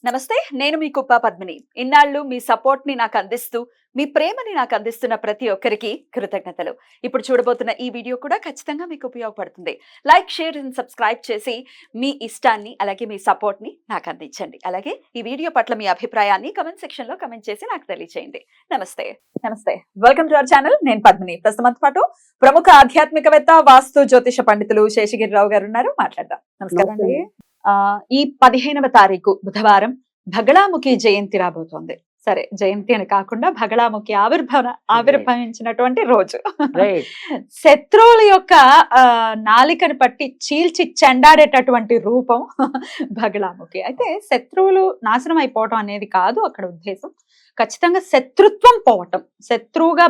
నమస్తే. నేను మీ కుప్ప పద్మిని. ఇన్నాళ్ళు మీ సపోర్ట్‌ని నాకందిస్తూ, మీ ప్రేమని నాకందిస్తున్న ప్రతి ఒక్కరికి కృతజ్ఞతలు. ఇప్పుడు చూడబోతున్న ఈ వీడియో కూడా ఖచ్చితంగా మీకు ఉపయోగపడుతుంది. లైక్, షేర్ అండ్ సబ్స్క్రైబ్ చేసి మీ ఇష్టాన్ని అలాగే మీ సపోర్ట్‌ని నాకందించండి. అలాగే ఈ వీడియో పట్ల మీ అభిప్రాయాన్ని కామెంట్ సెక్షన్‌లో కామెంట్ చేసి నాకు తెలియజేయండి. నమస్తే. నమస్తే. Welcome to our channel. నేను పద్మిని. ప్రస్తుతం పాటు ప్రముఖ ఆధ్యాత్మికవేత్త, వాస్తు జ్యోతిష పండితులు శేషగిరిరావు గారు ఉన్నారు. మాట్లాడదాం. నమస్కారం అండి. ఈ 15వ తారీఖు బుధవారం బగళాముఖి జయంతి రాబోతోంది. సరే, జయంతి అని కాకుండా బగళాముఖి ఆవిర్భవించినటువంటి రోజు. శత్రువుల యొక్క నాలికను పట్టి చీల్చి చెండాడేటటువంటి రూపం బగళాముఖి. అయితే శత్రువులు నాశనం అయిపోవటం అనేది కాదు అక్కడ ఉద్దేశం. ఖచ్చితంగా శత్రుత్వం పోవటం, శత్రువుగా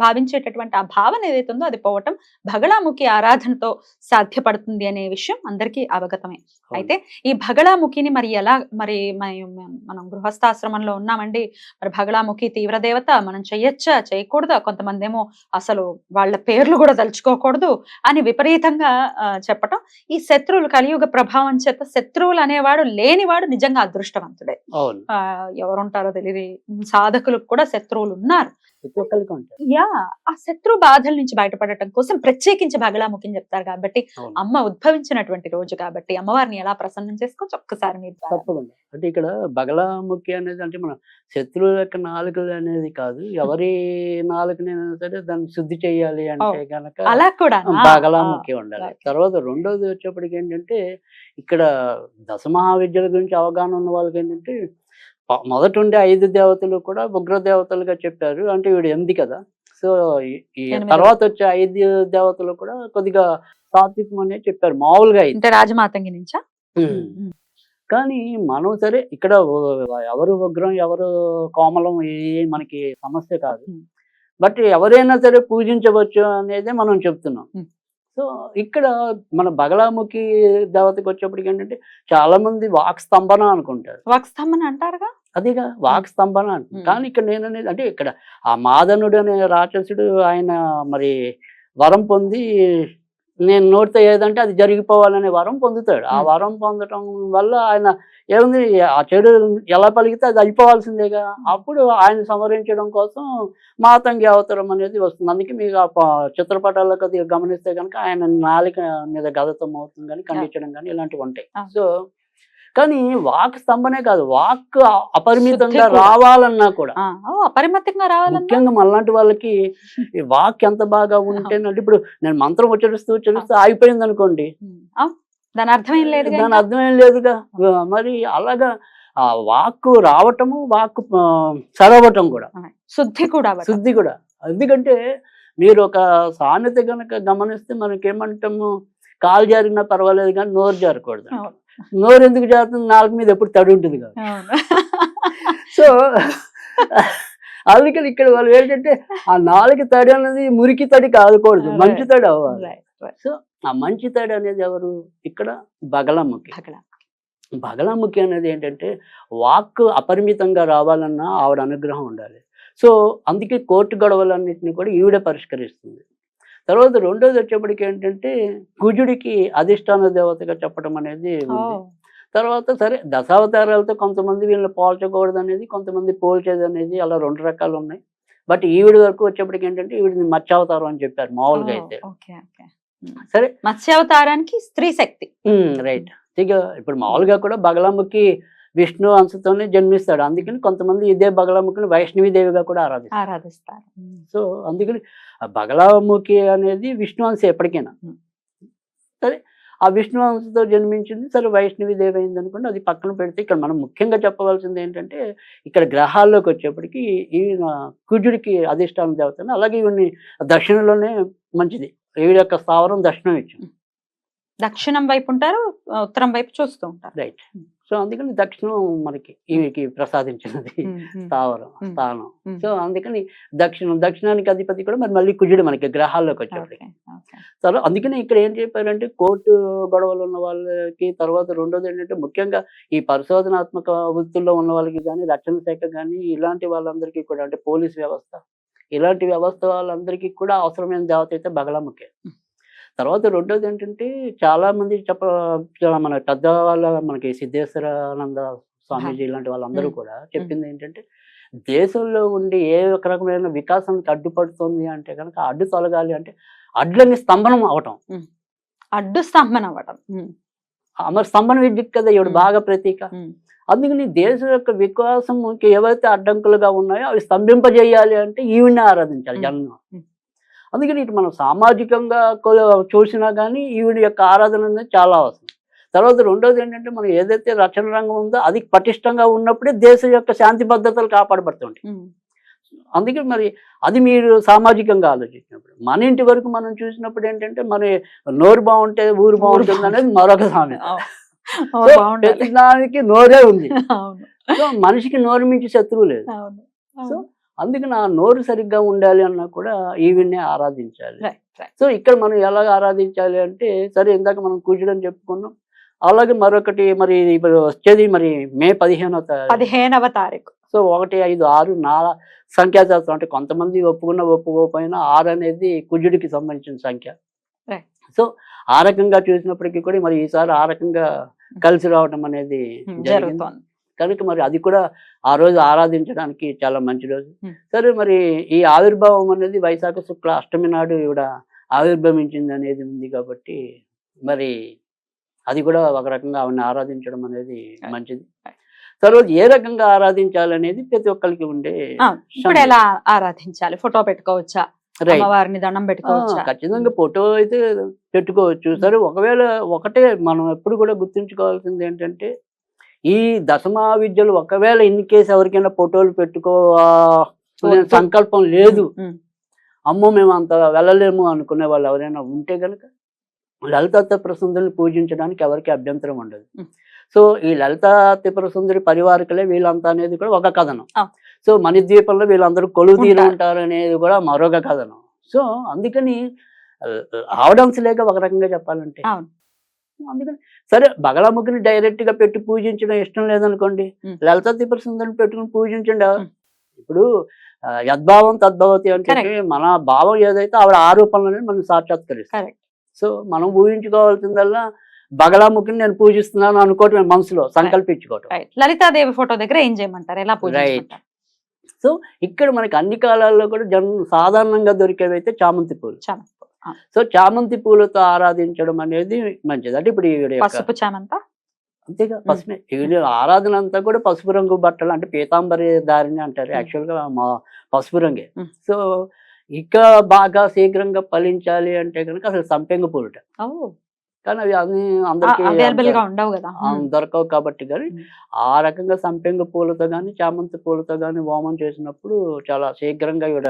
భావించేటటువంటి ఆ భావన ఏదైతే ఉందో అది పోవటం బగళాముఖి ఆరాధనతో సాధ్యపడుతుంది అనే విషయం అందరికీ అవగతమే. అయితే ఈ బగళాముఖిని మరి ఎలా, మరి మనం గృహస్థాశ్రమంలో ఉన్నామండి, మరి బగళాముఖి తీవ్ర దేవత, మనం చెయ్యొచ్చా చేయకూడదా, కొంతమంది ఏమో అసలు వాళ్ళ పేర్లు కూడా తలుచుకోకూడదు అని విపరీతంగా చెప్పటం. ఈ శత్రువులు కలియుగ ప్రభావం చేత శత్రువులు అనేవాడు లేనివాడు నిజంగా అదృష్టవంతుడే. ఎవరుంటారో తెలియదు, సాధకులకు కూడా శత్రువులు ఉన్నారు. ఆ శత్రు బాధల నుంచి బయటపడటం కోసం ప్రత్యేకించి బగళాముఖిని చెప్తారు కాబట్టి, అమ్మ ఉద్భవించినటువంటి రోజు కాబట్టి అమ్మవారిని ఎలా ప్రసన్నం చేసుకోవచ్చు ఒక్కసారి మీరు. తప్పకుండా. అంటే ఇక్కడ బగళాముఖి అనేది అంటే మన శత్రువుల యొక్క నాలుకలు అనేది కాదు, ఎవరి నాలుకనైనా సరే దాన్ని శుద్ధి చేయాలి అంటే గనక అలా కూడా బగళాముఖి ఉండాలి. తర్వాత రెండోది వచ్చేప్పటికి ఏంటంటే, ఇక్కడ దశమహావిద్యల గురించి అవగాహన ఉన్న వాళ్ళకి ఏంటంటే, మొదట ఉండే 5 దేవతలు కూడా ఉగ్ర దేవతలుగా చెప్పారు. అంటే వీడు 8 కదా, సో ఈ తర్వాత వచ్చే 5 దేవతలు కూడా కొద్దిగా సాత్వికం అనేది చెప్పారు మామూలుగా అయితే. రాజమాతంగి నుంచా? కానీ మనం సరే ఇక్కడ ఎవరు ఉగ్రం ఎవరు కోమలం మనకి సమస్య కాదు, బట్ ఎవరైనా సరే పూజించవచ్చు అనేదే మనం చెప్తున్నాం. సో ఇక్కడ మన బగళాముఖి దేవతకి వచ్చేప్పటికి ఏంటంటే, చాలా మంది వాక్ స్తంభన అనుకుంటారు. వాక్ స్తంభన అంటారుగా, అదిగా వాక్ స్తంభన అంటారు. కానీ ఇక్కడ నేననేది అంటే, ఇక్కడ ఆ మాదనుడు అనే రాక్షసుడు ఆయన మరి వరం పొంది, నేను నోటితో ఏదంటే అది జరిగిపోవాలనే వరం పొందుతాడు. ఆ వరం పొందటం వల్ల ఆయన ఏముంది, ఆ చెడు ఎలా పలికితే అది అయిపోవాల్సిందేగా. అప్పుడు ఆయన సంహరించడం కోసం మాతంగి అవతారం అనేది వస్తుంది. అందుకే మీకు ఆ చిత్రపటాల్లో కొద్దిగా గమనిస్తే కనుక ఆయన నాలిక మీద గదతం అవుతుంది కానీ ఖండించడం కానీ ఇలాంటివి ఉంటాయి. సో కానీ వాక్ స్తంభనే కాదు, వాక్ అపరిమితంగా రావాలన్నా కూడా, అపరిమితంగా రావాలి. ముఖ్యంగా మనలాంటి వాళ్ళకి వాక్ ఎంత బాగా ఉంటేనంటే, ఇప్పుడు నేను మంత్రం ఉచ్చరిస్తూ ఆగిపోయింది అనుకోండి, దాని అర్థం ఏం లేదు, దాని అర్థం ఏం లేదుగా. మరి అలాగా ఆ వాక్కు రావటము, వాక్కు చదవటం కూడా శుద్ధి కూడా. ఎందుకంటే మీరు ఒక సామెత కనుక గమనిస్తే మనకేమంటాము, కాలు జారినా పర్వాలేదు కానీ నోరు జారకూడదు. నోరు ఎందుకు జారుతుంది, నాలుగు మీద ఎప్పుడు తడి ఉంటుంది కదా. సో అందుకని ఇక్కడ వాళ్ళు ఏంటంటే, ఆ నాలుగు తడి అనేది మురికి తడి కాకూడదు, మంచి తడి అవ్వాలి. సో ఆ మంచి తడి అనేది ఎవరు, ఇక్కడ బగళాముఖి. బగళాముఖి అనేది ఏంటంటే, వాక్ అపరిమితంగా రావాలన్నా ఆవిడ అనుగ్రహం ఉండాలి. సో అందుకే కోర్టు గొడవలన్నింటినీ కూడా ఈవిడే పరిష్కరిస్తుంది. తర్వాత రెండోది వచ్చేప్పటికి ఏంటంటే, కుజుడికి అధిష్టాన దేవతగా చెప్పడం అనేది ఉంది. తర్వాత సరే దశావతారాలతో కొంతమంది వీళ్ళని పోల్చకూడదు అనేది, కొంతమంది పోల్చేది అనేది, అలా 2 రకాలు ఉన్నాయి. బట్ ఈవిడ వరకు వచ్చేప్పటికి ఏంటంటే, ఈవిడిని మత్స్యావతారం అని చెప్పారు మామూలుగా అయితే. సరే, మత్స్యావతారానికి స్త్రీ శక్తి, రైట్. ఇక ఇప్పుడు మామూలుగా కూడా బగళాముఖి విష్ణు అంశతోనే జన్మిస్తాడు. అందుకని కొంతమంది ఇదే బగళాముఖిని వైష్ణవీదేవిగా కూడా ఆరాధిస్తారు. సో అందుకని బగళాముఖి అనేది విష్ణు అంశ ఎప్పటికైనా సరే, ఆ విష్ణు అంశతో జన్మించింది, సరే వైష్ణవీదేవి అయింది అనుకోండి, అది పక్కన పెడితే ఇక్కడ మనం ముఖ్యంగా చెప్పవలసింది ఏంటంటే, ఇక్కడ గ్రహాల్లోకి వచ్చేప్పటికి ఈయన కుజుడికి అధిష్టాన దేవతని, అలాగే ఈవిని దక్షిణలోనే మంచిది, ఈవిడ యొక్క స్థావరం దక్షిణం ఇచ్చింది. దక్షిణం వైపు ఉంటారు, ఉత్తరం వైపు చూస్తూ ఉంటారు, రైట్. సో అందుకని దక్షిణం మనకి ఈవికి ప్రసాదించినది స్థానం. సో అందుకని దక్షిణానికి అధిపతి కూడా మరి మళ్ళీ కుజుడు మనకి గ్రహాల్లోకి వచ్చేప్పటికి. సరే, అందుకని ఇక్కడ ఏం చెప్పారంటే, కోర్టు గొడవలు ఉన్న వాళ్ళకి, తర్వాత రెండోది ఏంటంటే ముఖ్యంగా ఈ పరిశోధనాత్మక వృత్తుల్లో ఉన్న వాళ్ళకి కానీ, రక్షణ శాఖ కానీ, ఇలాంటి వాళ్ళందరికీ కూడా, అంటే పోలీస్ వ్యవస్థ, ఇలాంటి వ్యవస్థ వాళ్ళందరికీ కూడా అవసరమైన దేవత అయితే బగళాముఖి. తర్వాత రెండోది ఏంటంటే, చాలా మంది మన పెద్దవాళ్ళ మనకి సిద్ధేశ్వరానంద స్వామీజీ ఇలాంటి వాళ్ళందరూ కూడా చెప్పింది ఏంటంటే దేశంలో ఉండి ఏ ఒక రకమైన వికాసానికి అడ్డుపడుతుంది అంటే కనుక అడ్డు తొలగాలి అంటే అడ్లని స్తంభనం అవటం. అడ్డు స్తంభన అవ్వటం. మరి స్తంభన విద్యుత్ కదా ఇవిడ బాగా ప్రతీక. అందుకని దేశం యొక్క వికాసంకి ఏవైతే అడ్డంకులుగా ఉన్నాయో అవి స్తంభింపజేయాలి అంటే ఈవిడ్ని ఆరాధించాలి జనం. అందుకని ఇటు మనం సామాజికంగా చూసినా కానీ ఈవిడ యొక్క ఆరాధన అనేది చాలా అవసరం. తర్వాత రెండోది ఏంటంటే మనం ఏదైతే రక్షణ రంగం ఉందో అది పటిష్టంగా ఉన్నప్పుడే దేశం యొక్క శాంతి భద్రతలు కాపాడబడుతుంటాయి. అందుకే మరి అది మీరు సామాజికంగా ఆలోచించినప్పుడు మన ఇంటి వరకు మనం చూసినప్పుడు ఏంటంటే మన నోరు బాగుంటే ఊరు బాగుంటుంది అనేది మరొక సామెత. దానికి నోరే ఉంది. సో మనిషికి నోరు మించి శత్రువు లేదు. సో అందుకని ఆ నోరు సరిగ్గా ఉండాలి అన్నా కూడా ఈవిడ్ని ఆరాధించాలి. సో ఇక్కడ మనం ఎలా ఆరాధించాలి అంటే సరే ఇందాక మనం కూర్చోడం చెప్పుకున్నాం. అలాగే మరొకటి మరి ఇప్పుడు వచ్చేది మరి మే 15వ తారీఖు. సో 1, 5, 6 నా సంఖ్యాశాస్త్రం అంటే కొంతమంది ఒప్పుకోకపోయినా 6 అనేది కుజుడికి సంబంధించిన సంఖ్య. సో ఆ రకంగా చూసినప్పటికీ కూడా మరి ఈసారి ఆ రకంగా కలిసి రావడం అనేది జరుగుతుంది కనుక మరి అది కూడా ఆ రోజు ఆరాధించడానికి చాలా మంచి రోజు. సరే మరి ఈ ఆవిర్భావం అనేది వైశాఖ శుక్ల అష్టమి నాడు ఈవిడ ఆవిర్భవించింది అనేది ఉంది కాబట్టి మరి అది కూడా ఒక రకంగా ఆవిడని ఆరాధించడం అనేది మంచిది. తర్వాత ఏ రకంగా ఆరాధించాలనేది ప్రతి ఒక్కరికి ఉండే. ఇప్పుడు ఎలా ఆరాధించాలి? ఫోటో పెట్టుకోవచ్చా? అమ్మవారిని దండం పెట్టుకోవచ్చా? ఖచ్చితంగా ఫోటో అయితే పెట్టుకోవచ్చు. సరే ఒకవేళ ఒకటే మనం ఎప్పుడు కూడా గుర్తుంచుకోవాల్సింది ఏంటంటే ఈ దశమా విద్యలు ఒకవేళ ఇన్ కేసు ఎవరికైనా ఫోటోలు సంకల్పం లేదు, అమ్మో మేము అంత వెళ్ళలేము అనుకునే వాళ్ళు ఎవరైనా ఉంటే కనుక లలితా త్రిపుర సుందరిని పూజించడానికి ఎవరికి అభ్యంతరం ఉండదు. సో ఈ లలితా త్రిపుర సుందరి పరివారికలే వీళ్ళంతా అనేది కూడా ఒక కథనం. సో మణిద్వీపంలో వీళ్ళందరూ కొలువు తీరు ఉంటారు అనేది కూడా మరొక కథనం. సో అందుకని ఆవడన్స్ లేక ఒక రకంగా చెప్పాలంటే అందుకని సరే బగలాముఖిని డైరెక్ట్ గా పెట్టి పూజించడం ఇష్టం లేదనుకోండి, లలితా త్రిపుర సుందరిని పెట్టుకుని పూజించండి. ఇప్పుడు యద్భావం తద్భవతి అని చెప్పి మన భావం ఏదైతే ఆవిడ ఆరోపణలనే మనం సాక్షాత్కరిస్తాం. సో మనం ఊహించుకోవాల్సిందల్లా బగలాముఖిని నేను పూజిస్తున్నాను అనుకోవటం, మనసులో సంకల్పించుకోవటం. లలితాదేవి ఫోటో దగ్గర ఏం చేయమంటారు? ఎలా పూజించమంటారు? సో ఇక్కడ మనకి అన్ని కాలాల్లో కూడా సాధారణంగా దొరికేవైతే చామంతి పూలు. సో చామంతి పూలతో ఆరాధించడం అనేది మంచిది. అంటే ఇప్పుడు పసుపు చామంత అంతేగా పసుపు ఈవిడ ఆరాధన అంతా కూడా పసుపు రంగు బట్టలు అంటే పీతాంబరి దారిని అంటారు, యాక్చువల్ గా మా పసుపు రంగే. సో ఇక బాగా శీఘ్రంగా ఫలించాలి అంటే కనుక అసలు సంపెంగ పూలుట, కానీ అవి అన్ని అందరికీ దొరకవు కాబట్టి. కానీ ఆ రకంగా సంపెంగ పూలతో కానీ చామంతి పూలతో కానీ హోమం చేసినప్పుడు చాలా శీఘ్రంగా ఇవిడ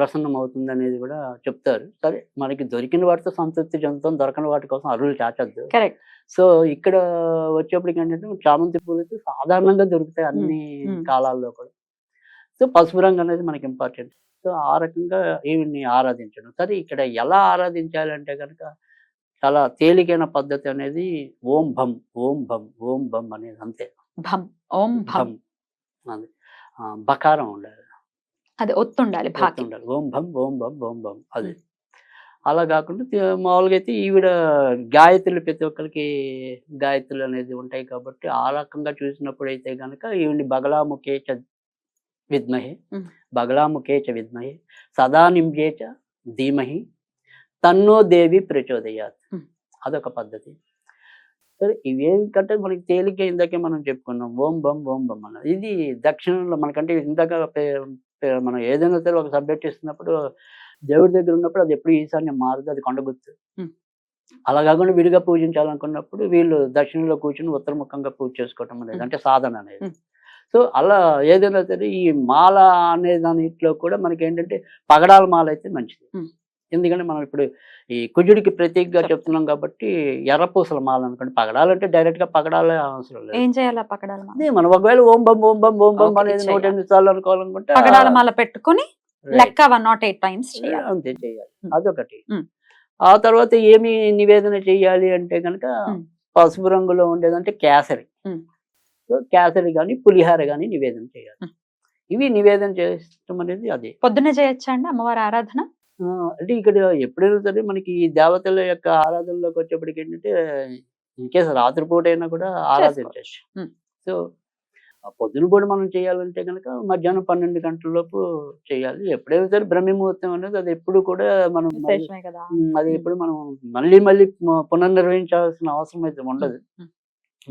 ప్రసన్నం అవుతుంది అనేది కూడా చెప్తారు. సరే మనకి దొరికిన వాటితో సంతృప్తి చెందుతాం, దొరకని వాటి కోసం అరువులు చాచద్దు. సో ఇక్కడ వచ్చేప్పటికి ఏంటంటే చామంతి పూలు అయితే సాధారణంగా దొరుకుతాయి అన్ని కాలాల్లో కూడా. సో పసుపు రంగు అనేది మనకి ఇంపార్టెంట్. సో ఆ రకంగా ఈవిడ్ని ఆరాధించడం. సరే ఇక్కడ ఎలా ఆరాధించాలంటే కనుక చాలా తేలికైన పద్ధతి అనేది ఓం భం ఓం భం ఓం భం అనేది అంతే. ఓం భం అది బకారం ఉండాలి, అది ఒత్తుండాలి, ఓం భం ఓం భం ఓం భం అది. అలా కాకుండా మామూలుగా అయితే ఈవిడ గాయత్రులు ప్రతి ఒక్కరికి గాయత్రులు అనేది ఉంటాయి కాబట్టి ఆ రకంగా చూసినప్పుడు అయితే కనుక ఈవిడ్ని బగలాముఖే చ విద్మహే సదా నింభే చ ధీమహి తన్నో దేవి ప్రచోదయాత్ అదొక పద్ధతి. సరే ఇవేంటంటే మనకి తేలిక ఇందాకే మనం చెప్పుకున్నాం ఓం బం అన్నది. ఇది దక్షిణంలో మనకంటే ఇందాక మనం ఏదైనా సరే ఒక సబ్జెక్ట్ ఇస్తున్నప్పుడు దేవుడి దగ్గర ఉన్నప్పుడు అది ఎప్పుడు ఈశాన్యం మారదు, అది కొండగుర్తు. అలా కాకుండా విడిగా పూజించాలనుకున్నప్పుడు వీళ్ళు దక్షిణంలో కూర్చుని ఉత్తరముఖంగా పూజ చేసుకోవటం అనేది అంటే సాధన అనేది. సో అలా ఏదైనా సరే ఈ మాల అనే దానిట్లో కూడా మనకి ఏంటంటే పగడాల మాల అయితే మంచిది. ఎందుకంటే మనం ఇప్పుడు ఈ కుజుడికి ప్రతీకగా చెప్తున్నాం కాబట్టి ఎర్రపూసల మాల అనుకోండి. పగడాలంటే డైరెక్ట్ గా పగడాలే అవసరం లేదు. ఏం చేయాలి పగడాల మాల? మనం ఒకవేళ ఓం బం అనేది 108 సార్లు అనుకోవాలనుకుంటే పగడాల మాల పెట్టుకుని లెక్క 108 టైమ్స్ అంతే చేయాలి. అదొకటి. ఆ తర్వాత ఏమి నివేదన చేయాలి అంటే కనుక పసుపు రంగులో ఉండేదంటే కేసరి. సో కేసరి కానీ పులిహార కానీ నివేదన చేయాలి. ఇవి నివేదన చేయడం అనేది అదే. పొద్దున్నే చేయొచ్చా అండి అమ్మవారి ఆరాధన? అంటే ఇక్కడ ఎప్పుడైనా సరే మనకి ఈ దేవతల యొక్క ఆరాధనలోకి వచ్చేప్పటికి ఏంటంటే ఇన్కేస్ రాత్రిపూట అయినా కూడా ఆరాధించవచ్చు. సో ఆ పొద్దున కూడా మనం చేయాలంటే కనుక మధ్యాహ్నం 12 గంటల లోపు చేయాలి. ఎప్పుడైనా సరే బ్రహ్మ ముహూర్తం అనేది అది ఎప్పుడు కూడా మనం విశేషమే కదా. అది ఎప్పుడు మనం మళ్ళీ మళ్ళీ పునర్నిర్వహించాల్సిన అవసరం అయితే ఉండదు.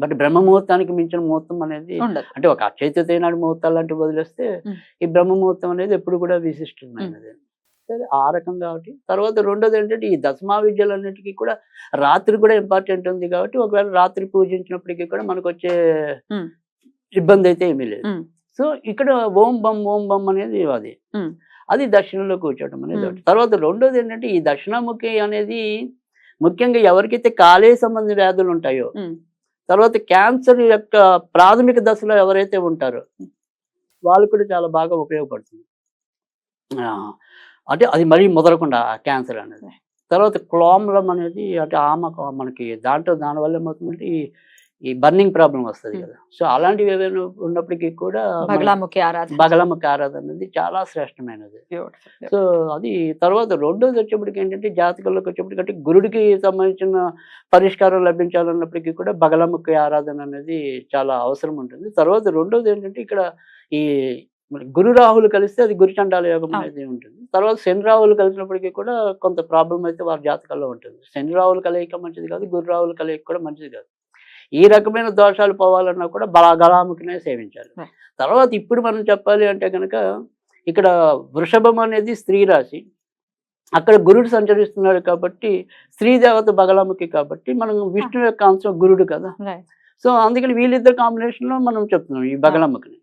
బట్ బ్రహ్మ ముహూర్తానికి మించిన ముహూర్తం అనేది ఉండదు. అంటే ఒక అక్షయ తృతీయ నాడు ముహూర్తాలు లాంటివి వదిలేస్తే ఈ బ్రహ్మ ముహూర్తం అనేది ఎప్పుడు కూడా విశిష్టమైనది. సరే ఆ రకం కాబట్టి తర్వాత రెండోది ఏంటంటే ఈ దశమా విద్యలన్నిటికీ కూడా రాత్రి కూడా ఇంపార్టెంట్ ఉంది కాబట్టి ఒకవేళ రాత్రి పూజించినప్పటికీ కూడా మనకు వచ్చే ఇబ్బంది అయితే ఏమీ లేదు. సో ఇక్కడ ఓం బం అనేది అది దక్షిణంలో కూర్చోవడం అనేది ఒకటి. తర్వాత రెండోది ఏంటంటే ఈ దక్షిణాముఖి అనేది ముఖ్యంగా ఎవరికైతే కాలేయ సంబంధ వ్యాధులు ఉంటాయో, తర్వాత క్యాన్సర్ యొక్క ప్రాథమిక దశలో ఎవరైతే ఉంటారో వాళ్ళు కూడా చాలా బాగా ఉపయోగపడుతుంది. అంటే అది మరీ ముదరకుండా క్యాన్సర్ అనేది. తర్వాత క్లోమ్లం అనేది అంటే మనకి దానివల్ల ఏమవుతుందంటే ఈ బర్నింగ్ ప్రాబ్లం వస్తుంది కదా. సో అలాంటివి ఏదైనా ఉన్నప్పటికీ కూడా బగలాముఖి ఆరాధన అనేది చాలా శ్రేష్టమైనది. సో అది తర్వాత రెండోది వచ్చేప్పటికి ఏంటంటే జాతకంలోకి వచ్చేప్పటికి అంటే గురుడికి సంబంధించిన పరిష్కారం లభించాలన్నప్పటికీ కూడా బగలాముఖి ఆరాధన అనేది చాలా అవసరం ఉంటుంది. తర్వాత రెండోది ఏంటంటే ఇక్కడ ఈ గురు రాహులు కలిస్తే అది గురు చండాల యోగం అనేది ఉంటుంది. తర్వాత శని రాహులు కలిసినప్పటికీ కూడా కొంత ప్రాబ్లం అయితే వారి జాతకాల్లో ఉంటుంది. శని రాహులు కలయిక మంచిది కాదు, గురు రాహులు కలయిక కూడా మంచిది కాదు. ఈ రకమైన దోషాలు పోవాలన్నా కూడా బగలాముఖినే సేవించాలి. తర్వాత ఇప్పుడు మనం చెప్పాలి అంటే కనుక ఇక్కడ వృషభం అనేది స్త్రీ రాశి, అక్కడ గురుడు సంచరిస్తున్నాడు కాబట్టి స్త్రీ దేవత బగలాముఖి కాబట్టి మనం విష్ణు యొక్క అంశం గురుడు కదా. సో అందుకని వీళ్ళిద్దరు కాంబినేషన్ లో మనం చెప్తున్నాం ఈ బగలాముఖిని.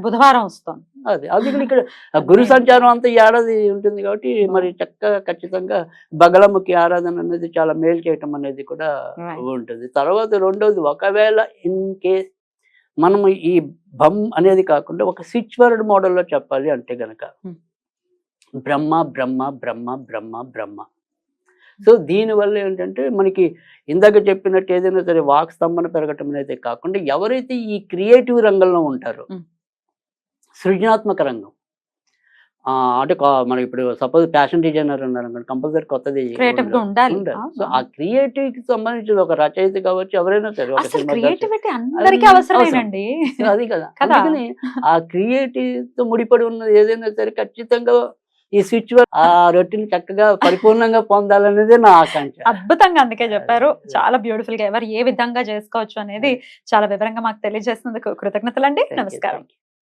బుధవారం వస్తాం. అది ఇక్కడ గురు సంచారం అంతా ఏడాది ఉంటుంది కాబట్టి మరి చక్కగా ఖచ్చితంగా బగలాముఖి ఆరాధన అనేది చాలా మేలు చేయటం అనేది కూడా ఉంటుంది. తర్వాత రెండోది ఒకవేళ ఇన్ కేస్ మనము ఈ బం అనేది కాకుండా ఒక స్విచ్ వర్డ్ మోడల్లో చెప్పాలి అంటే గనక బ్రహ్మ బ్రహ్మ బ్రహ్మ బ్రహ్మ బ్రహ్మ. సో దీనివల్ల ఏంటంటే మనకి ఇందాక చెప్పినట్టు ఏదైనా సరే వాక్ స్తంభన పెరగటం అనేది కాకుండా ఎవరైతే ఈ క్రియేటివ్ రంగంలో ఉంటారో, సృజనాత్మక రంగం అంటే మనం ఇప్పుడు సపోజ్ ఫ్యాషన్ డిజైనర్ ఉన్నారు అనుకోండి, కంపల్సరీ కొత్తది ఉండాలి. సో ఆ క్రియేటివ్ కి సంబంధించిన ఒక రచయిత కావచ్చు, ఎవరైనా సరే అది కదా. అందుకని ఆ క్రియేటివ్ తో ముడిపడి ఉన్నది ఏదైనా సరే ఖచ్చితంగా ఈ స్విచ్ ఆ రొట్టెని చక్కగా పరిపూర్ణంగా పొందాలనేది నా ఆకాంక్ష. అద్భుతంగా అందుకే చెప్పారు. చాలా బ్యూటిఫుల్ గా ఎవరు ఏ విధంగా చేసుకోవచ్చు అనేది చాలా వివరంగా మాకు తెలియజేసినందుకు కృతజ్ఞతలు అండి. నమస్కారం.